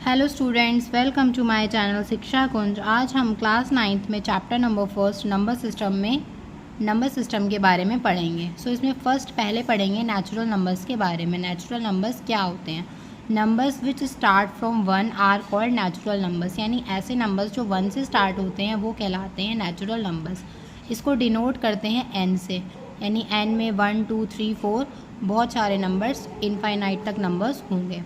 Hello students, welcome to my channel Shiksha Kunj. आज हम class 9th में chapter number first number system के बारे में पढ़ेंगे। इसमें पहले पढ़ेंगे नेचुरल नंबर्स के बारे में। नेचुरल नंबर्स क्या होते हैं? Numbers which start from 1 are called natural numbers, यानी ऐसे नंबर्स जो 1 से स्टार्ट होते हैं वो कहलाते हैं नेचुरल नंबर्स। इसको डिनोट करते हैं n से, यानी n में 1 2 3 4 बहुत सारे नंबर्स, इनफाइनाइट तक नंबर्स होंगे।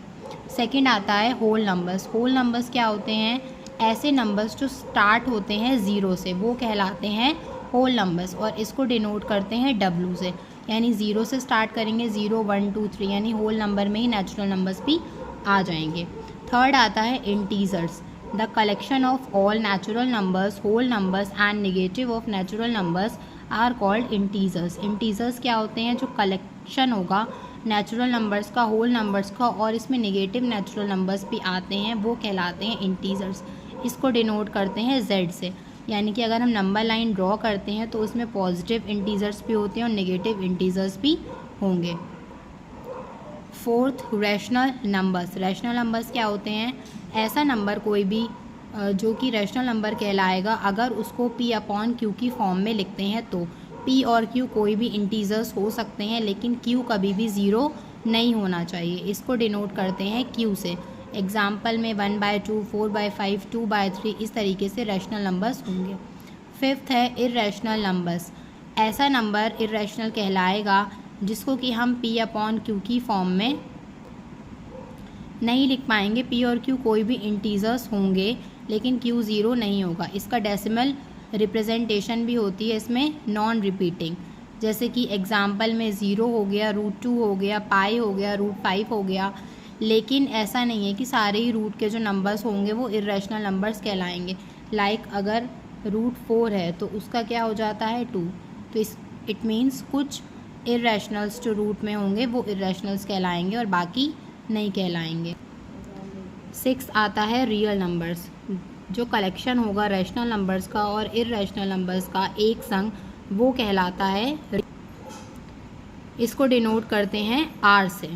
सेकंड आता है होल नंबर्स। होल नंबर्स क्या होते हैं? ऐसे नंबर्स जो स्टार्ट होते हैं ज़ीरो से, वो कहलाते हैं होल नंबर्स, और इसको डिनोट करते हैं W से, यानी ज़ीरो से स्टार्ट करेंगे, 0 1 2 3, यानी होल नंबर में ही नेचुरल नंबर्स भी आ जाएंगे। थर्ड आता है integers. The collection of all natural numbers, whole numbers and negative of natural numbers are called integers. Integers क्या होते हैं? जो कलेक्शन होगा नेचुरल नंबर्स का, होल नंबर्स का, और इसमें नेगेटिव नेचुरल नंबर्स भी आते हैं, वो कहलाते हैं इंटीजर्स। इसको डिनोट करते हैं Z से, यानी कि अगर हम नंबर लाइन ड्रॉ करते हैं तो उसमें पॉजिटिव इंटीजर्स भी होते हैं और नेगेटिव इंटीजर्स भी होंगे। Fourth, rational numbers. Rational numbers क्या होते हैं? ऐसा नंबर कोई भी जो कि रैशनल नंबर कहलाएगा अगर उसको P/Q की फॉर्म में लिखते हैं तो। P और Q कोई भी इंटीजर्स हो सकते हैं, लेकिन Q कभी भी ज़ीरो नहीं होना चाहिए। इसको डिनोट करते हैं Q से। एग्जाम्पल में 1/2, 4/5, 2/3, इस तरीके से रैशनल नंबर्स होंगे। फिफ्थ है इर्रेशनल नंबर्स। ऐसा नंबर इर्रेशनल कहलाएगा जिसको कि हम P/Q की फॉर्म में नहीं लिख पाएंगे। P और Q कोई भी इंटीजर्स होंगे, लेकिन Q ज़ीरो नहीं होगा। इसका डेसिमल रिप्रेजेंटेशन भी होती है इसमें नॉन रिपीटिंग, जैसे कि एग्जाम्पल में 0 हो गया, √2 हो गया, पाई हो गया, √5 हो गया। लेकिन ऐसा नहीं है कि सारे ही रूट के जो नंबर्स होंगे वो इर्रेशनल नंबर्स कहलाएंगे। लाइक अगर √4 है तो उसका क्या हो जाता है 2, तो इट मीन्स कुछ इर्रेशनल्स जो रूट में होंगे वो इर्रेशनल्स कहलाएंगे और बाकी नहीं कहलाएंगे। 6 आता है रियल नंबर्स। जो कलेक्शन होगा रैशनल नंबर्स का और इर्रेशनल नंबर्स का एक संग, वो कहलाता है। इसको डिनोट करते हैं R से।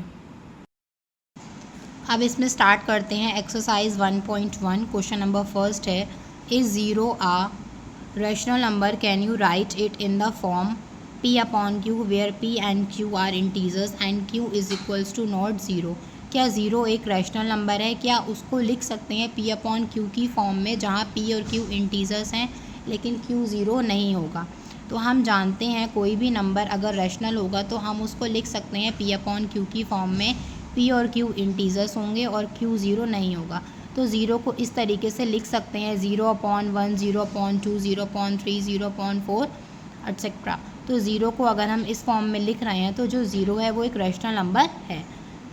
अब इसमें स्टार्ट करते हैं एक्सरसाइज 1.1। क्वेश्चन नंबर फर्स्ट है, is 0 a rational number, can you write it in the form P/Q where P and Q are integers and Q is equals to not 0। क्या 0 एक रैशनल नंबर है? क्या उसको लिख सकते हैं P/Q की फॉर्म में, जहाँ P और Q इंटीजर्स हैं लेकिन Q ज़ीरो नहीं होगा? तो हम जानते हैं कोई भी नंबर अगर रैशनल होगा तो हम उसको लिख सकते हैं P/Q की फॉर्म में। P और Q इंटीजर्स होंगे और Q ज़ीरो नहीं होगा। तो ज़ीरो को इस तरीके से लिख सकते हैं 0/1, 0/2, 0/3, 0/4 एट्सेट्रा। तो ज़ीरो को अगर हम इस फॉर्म में लिख रहे हैं तो जो ज़ीरो है वो एक रैशनल नंबर है।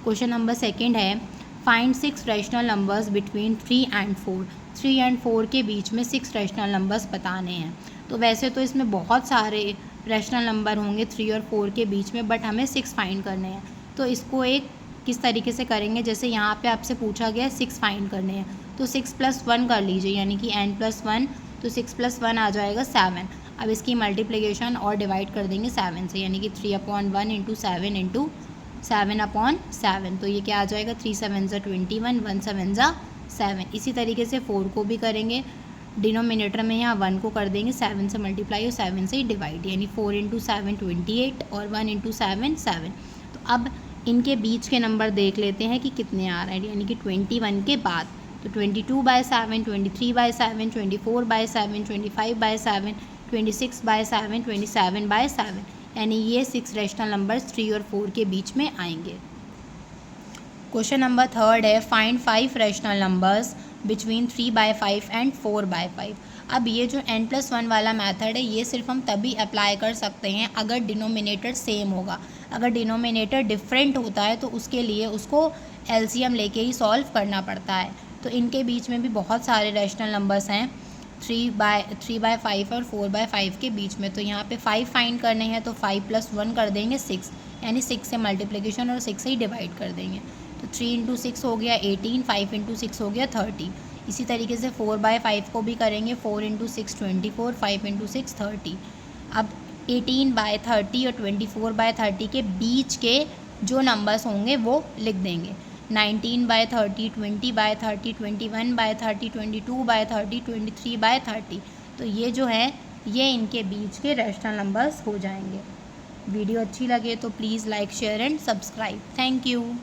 क्वेश्चन नंबर सेकंड है, find 6 rational numbers between 3 and 4। 3 and 4 के बीच में 6 रैशनल नंबर्स बताने हैं। तो वैसे तो इसमें बहुत सारे रैशनल नंबर होंगे 3 और 4 के बीच में, बट हमें 6 फाइंड करने हैं। तो इसको एक किस तरीके से करेंगे? जैसे यहाँ पे आपसे पूछा गया 6 फाइंड करने हैं, तो 6 + 1 कर लीजिए, यानी कि n+1, तो 6 + 1 आ जाएगा 7। अब इसकी मल्टीप्लिकेशन और डिवाइड कर देंगे 7 से, यानी कि 3/1 × 7 × 7/7। तो ये क्या आ जाएगा? 3 7 ज़ा 21, 1 7 ज़ा 7। इसी तरीके से 4 को भी करेंगे। डिनोमिनेटर में यहाँ 1 को कर देंगे 7 से मल्टीप्लाई और 7 से डिवाइड, यानी 4 × 7 28 और 1 × 7 7। तो अब इनके बीच के नंबर देख लेते हैं कि कितने आ रहे हैं, यानी कि 21 के बाद तो 22/7, 23/7, 24/7, 25/7, 26/7, 27/7, यानी ये 6 रैशनल नंबर्स 3 और 4 के बीच में आएंगे। क्वेश्चन नंबर थर्ड है, find 5 rational numbers between 3/5 and 4/5। अब ये जो n+1 वाला मेथड है ये सिर्फ हम तभी अप्लाई कर सकते हैं अगर डिनोमिनेटर सेम होगा। अगर डिनोमिनेटर डिफरेंट होता है तो उसके लिए उसको LCM लेके ही सॉल्व करना पड़ता है। तो इनके बीच में भी बहुत सारे रैशनल नंबर्स हैं 3/5 और 4/5 के बीच में। तो यहाँ पे 5 फाइंड करने हैं, तो 5 + 1 कर देंगे 6, यानी 6 से मल्टीप्लिकेशन और 6 से ही डिवाइड कर देंगे। तो 3 × 6 हो गया 18, 5 × 6 हो गया 30। इसी तरीके से 4/5 को भी करेंगे, 4 × 6 24, 5 × 6 30। अब 18/30 और 24/30 के बीच के जो नंबर्स होंगे वो लिख देंगे। 19/30, 20/30, 21/30, 22/30, 23/30। तो ये जो है ये इनके बीच के रैशनल नंबर्स हो जाएंगे। वीडियो अच्छी लगे तो please like, share and subscribe. Thank you.